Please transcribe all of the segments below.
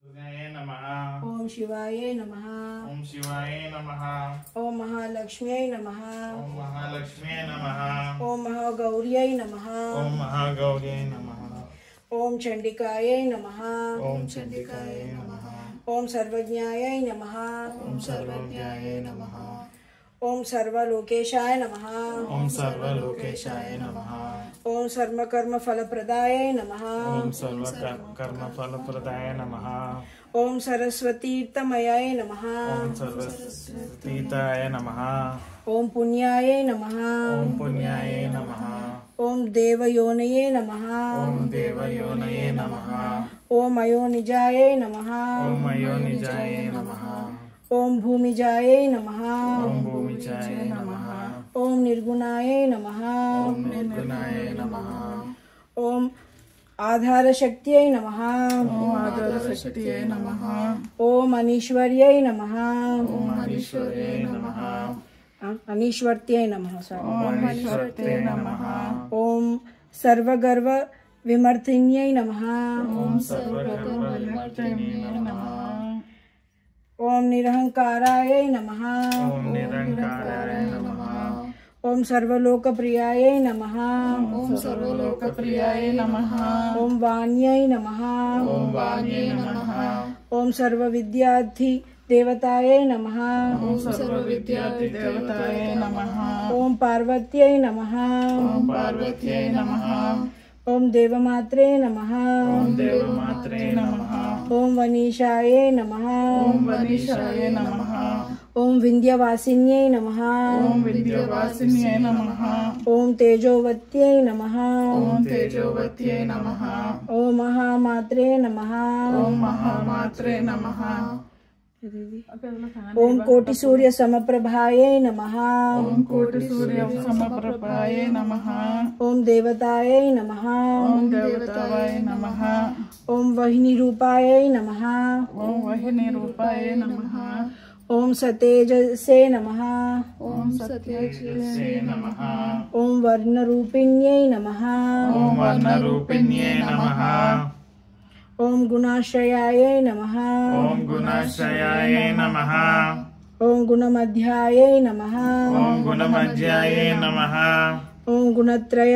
नमः। ओम शिवाय नमः। ओम शिवाय नमः। ओम महालक्ष्म्यै नमः। ओम महालक्ष्म्यै नमः। ओम महागौर्यै नमः। ओम महागौर्यै नमः। ओम चंडिकायै नमः। ओम चंडिकायै नमः। ओम सर्वज्ञायै नमः। ओम सर्वज्ञायै नमः। ओम सर्वलोकेशाय नमः। ओम सर्वलोकेशाय नमः। ओम सर्वकर्म फलप्रदाय नमः। ओम सर्वकर्म फलप्रदाय नमः। ओम सरस्वतीर्तमयाय नमः। ओम सरस्वतीताय नमः। ओम पुण्याय नमः। ओम पुण्याय नमः। ओम देवयोनये नमः। ओम देवयोनये नमः। ओम अयोनिजाय नमः। ओम अयोनिजाय नमः। ओम भूमिजाय नमः। ओम भूमिजाय नमः। ओम निर्गुणाय नमः। ओम निर्गुणाय नमः। ओम आधार शक्त्यै नमः। ओम आधार शक्त्यै नमः। ओम अनीश्वर्यै नमः। ओम अनीश्वर्यै नमः। अनीश्वर्त्यै नमः। ओम अनीश्वर्त्यै नमः। ओम सर्वगर्व विमर्तिन्यै नमः। ओम सर्वगर्वविमर्तिन्यै नमः। ओम निरहंकाराय नमः। ओम निरंकाराय नमः। ओम सर्वलोकप्रियाय नमः। ओम सर्वलोकप्रियाय नमः। ओम वाण्यै नमः। ओम वाण्यै नमः। ओम सर्वविद्यार्थि देवताय नमः। ओम सर्वविद्यार्थि देवताय नमः। ओम पार्वत्यै नमः। ओम पार्वत्यै नमः। ओम देवमात्रे नमः। ओम देवमात्रे नमः। ओम वनीशाय नमः। ओम वनीशाय नमः। ओम विंध्यवासिन्यै नमः। ओम विंध्यवासिन्यै नमः। ओम तेजोवत्यै नमः। ओम तेजोवत्यै नमः। ओम महामात्रे नमः। ओम महामात्रे नमः। ओम कोटि सूर्य समप्रभायै नमः। ओम कोटि सूर्य समप्रभायै नमः। ओम देवतायै नमः। ओम देवताय नमः। ओम वाहिनी रूपायै नमः। ओम वाहिनी रूपाय नमः। ओम सतेजसे नमः। ओम सत्यसे नमः। ओम वर्णरूपिण्यै नमः। ओम वर्णरूपिण्यै नमः। ओम गुणाश्रयायै नमः। ओम गुणाश्रयाय नमः। ओम गुणमध्यायै नमः। ओम गुणमध्याय नमः। ओम गुणत्रय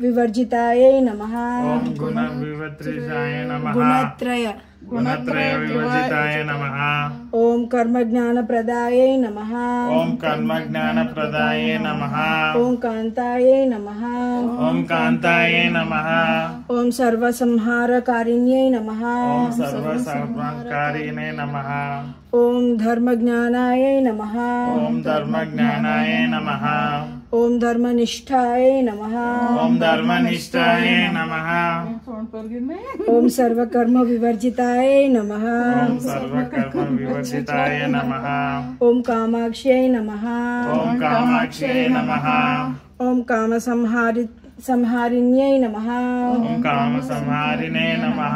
विवर्जितायै नमः। ओम गुणविवर्जिताय नमः। गुणत्रय विवर्जिताय नमः। ओम कर्म ज्ञान प्रदायै नमः। ओम कर्म ज्ञान प्रदाय नमः। ओम कांतायै नमः। ओम कांताय नमः। ओम सर्वसंहारकारिण्यै नमः। ओम सर्वसंहारकारिणे नमः। ओम धर्मज्ञानाय नमः। ओम धर्मज्ञानाय नमः। ओम धर्मनिष्ठाय नमः। ओम धर्मनिष्ठाय नमः। ओम सर्वकर्म विवर्जिताय नमः। ओम सर्वकर्म विवर्जिताय नमः। ओम कामाक्ष्यै नमः। ओम कामाक्ष्यै नमः। ओम काम संहारिण्यै नमः। ओम काम संहारिणे नमः।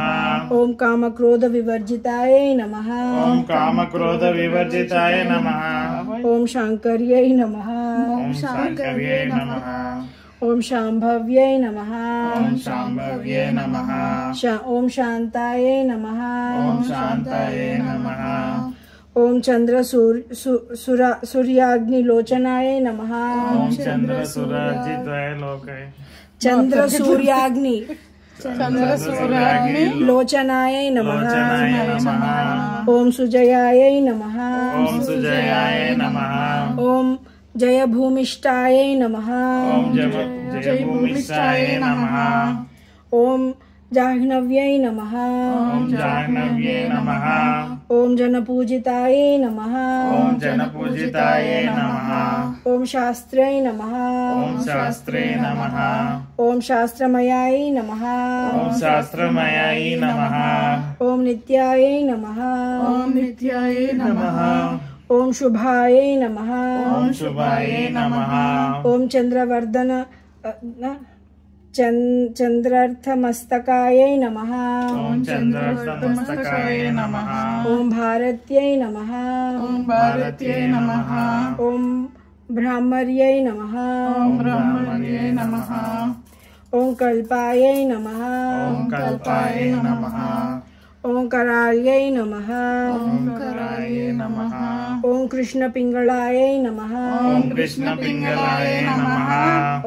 ओम काम क्रोध विवर्जिताय नमः। ओम काम क्रोध विवर्जिताय नमः। ओम शांकर्यै नमः। ओम शांकर्यै नमः। ओम शांभव्यै नमः। ओम शांभव्यै नमः। ओम शांताय नमः। ओम शांताय नमः। ओम चंद्र सूर्याग्निलोचनाय नमः। ओम चंद्र सूर्याजिद्वय लोकय। चंद्र सूर्याग्नि चंद्र सूर्याग्नि लोचनाय नमः। लोचनाय नमः। ओम सुजयाय नमः। ओम सुजयाय नमः। ओम जयभूमिष्ठाय नमः। ओम जयभूमिष्ठाय नमः। ओम जाह्नव्यै नमः। ओम जाह्नव्यै नमः। ओम जनपूजिताय नमः। ओम जनपूजिताय नमः। ओम शास्त्रै नमः। ओम शास्त्रे नमः। ओम शास्त्रमयाय नमः। ओम शास्त्रमयाय नमः। ओम नित्याय नमः। ओम नित्याय नमः। ओम शुभाय नमः। ओम शुभाय नमः। ओम चंद्रवर्धन चंद्रार्थमस्तकाय नमः। ओम चंद्रार्थमस्तकाय नमः। ओम भारत्यै नमः। ओम भारत्यै नमः। ओम ब्राह्मर्यै नमः। ओम ब्रह्मण्यै नमः। ओम कल्पाय नमः। ओम कल्पाय नमः। ఓంకారాయై నమః ఓంకారాయ నమః ఓం కృష్ణ పింగళాయై నమః ఓం కృష్ణ పింగళాయ నమః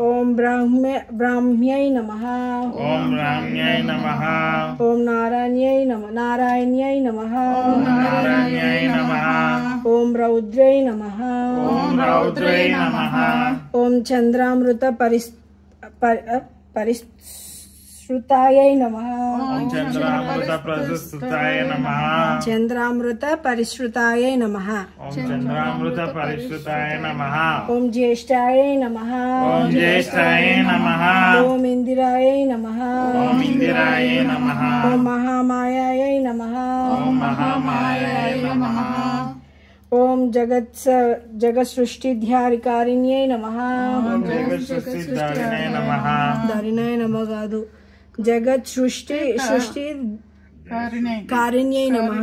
ఓం బ్రాహ్మ్యై నమః ఓం రామ్యాయ నమః ఓం నారాయణ్యై నమః నారాయణాయ నమః ఓం రౌద్రై నమః ఓం రౌద్రాయ నమః ఓం చంద్రామృత పరిశ్రుతాయై నమః ఓం చంద్రామృత ప్రస్తుతాయ నమః చంద్రామృత పరిశ్రుతాయై నమః ఓం చంద్రామృత పరిశ్రుతాయ నమః ఓం జ్యేష్ఠాయై నమః ఓం జ్యేష్ఠాయ నమః ఓం ఇందిరాయై నమః ఓం ఇందిరాయ నమః ఓం మహామాయాయై నమః ఓం మహామాయాయ నమః ఓం జగత్సృష్టిధ్యారికారిణ్యై నమః ఓం జగత్సృష్టిధారిణాయ నమః ధరిణాయ నమః కాదు జగత్ సృష్టి కారిణే కారిణ్యై నమః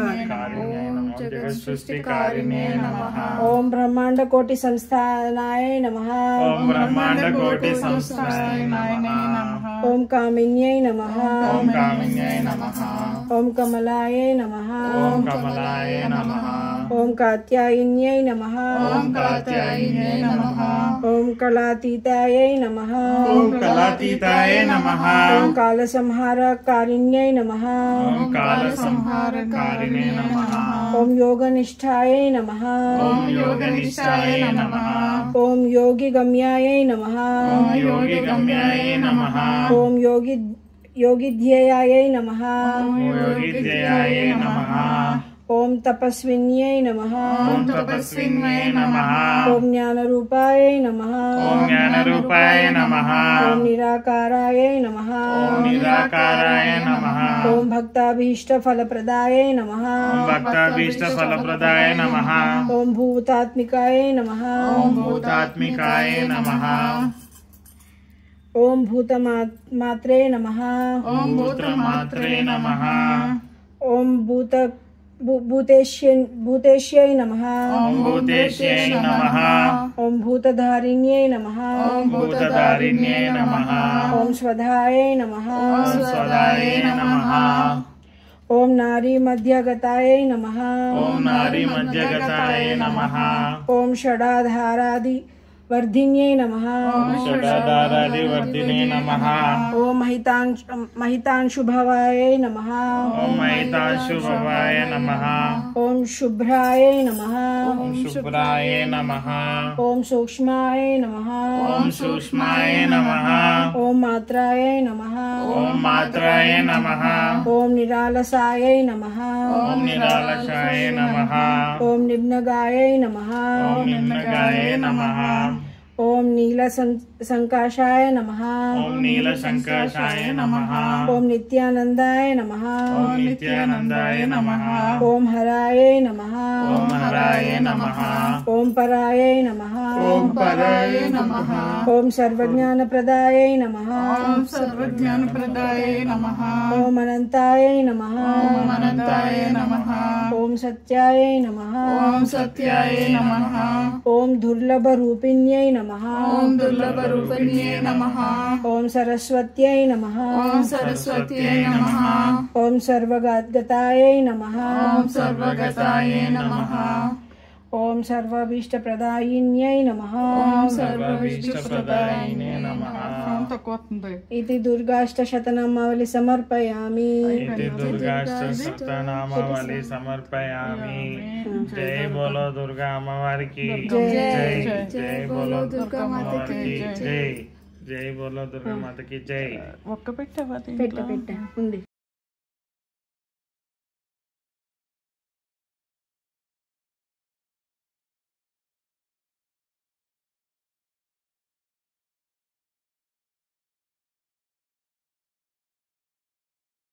జగత్సృష్టికారిణే నమః ఓం బ్రహ్మాండ కోటి సంస్థానాయ నమః ఓం బ్రహ్మాండ కోటి సంస్థాయ నమః ఓం కామిన్యై నమః ఓం కామిన్యాయ నమః ఓం కమలాయై నమః ఓం కమలాయ నమః ఓం కాత్యాయిన్యై నమః ఓం కాత్యాయనే నమః ఓం కళాతీతాయై నమః ఓం కళాతీతాయ నమః ఓం కాలసంహారకారిణ్యై నమః ఓం కాలసంహారకారిణే నమః ఓం యోగనిష్ఠాయై నమః ఓం యోగనిష్ఠాయ నమః ఓం యోగిగమ్యాయై నమః ఓం యోగిగమ్యాయ నమః ఓం యోగిధ్యేయాయై నమః ఓం యోగిధ్యేయాయ నమః ఓం తపస్విన్యై నమః ఓం తపస్విన్యై నమః ఓం జ్ఞానరూపాయై నమః ఓం జ్ఞానరూపాయ నమః ఓం నిరాకారాయై నమః ఓం నిరాకారాయ నమః ఓం భక్తాభీష్టఫలప్రదాయై నమః ఓం భక్తాభీష్టఫలప్రదాయ నమః ఓం భూతాత్మికాయై నమః ఓం భూతాత్మికాయ నమః ఓం భూతమాత్రే నమః ఓం భూతమాత్రే నమః ఓం భూతేశ్యై నమః ఓం భూతేశ్యై నమః ఓం భూతధారిణ్యై నమః ఓం భూతధారిణ్యే నమః ఓం స్వధాయై నమః ఓం స్వదాయ నమః ఓం నారీ మధ్యగతాయై నమః ఓం నారీ మధ్యగతాయ నమః ఓం షడాధారాది వర్ధిన్యై నమః షడాధారాది వర్ధినే నమః ఓం మహితాంశుభవాయై నమః ఓం మహితాశుభవాయ నమః ఓం శుభ్రాయై నమః ఓం శుభ్రాయ నమః ఓం సూక్ష్మాయై నమః ఓం సూక్ష్మాయ నమః ఓం మాత్రాయై నమః ఓం మాత్రాయ నమః ఓం నిరాలసాయై నమః ఓం నిరాలసాయ నమః ఓం నిమ్నగాయై నమః ఓం నిమ్నగాయ నమః ఓం నీల సంకాశాయ నమః ఓం నీలశంకాశాయ నమః ఓం నిత్యానందాయ నమః ఓం నిత్యానందాయ నమః ఓం హరాయై నమః ఓం హరాయ నమః ఓం పరాయై నమః ఓం పరాయ నమః ఓం సర్వజ్ఞానప్రదాయై నమః ఓం సర్వజ్ఞానప్రదాయై నమః ఓం అనంతాయై నమః ఓం అనంతాయ నమః ఓం సత్యాయై నమః ఓం సత్యాయ నమః ఓం దుర్లభ రూపిణ్యై నమః ఓం దుర్లభ రూపిణ్యై నమః ఓం సరస్వత్యై నమః ఓం సరస్వత్యై నమః ఓం సర్వగతాయై నమః ఓం సర్వగతాయ నమః ఓం సర్వాభీష్టప్రదాయిన్యై నమః ఓం సర్వభీష్టప్రదాయినే నమః తక్కువ వస్తుంది ఇది దుర్గాష్టశతనామావళి సమర్పయామి इति दुर्गाष्टशतनामावली समर्पयामि जय बोलो दुर्गा अम्मवारी की जय जय बोलो दुर्गा माता की जय जय बोलो दुर्गा माता की जय ఒక్క పెట్టవా పెట్ట ఉంది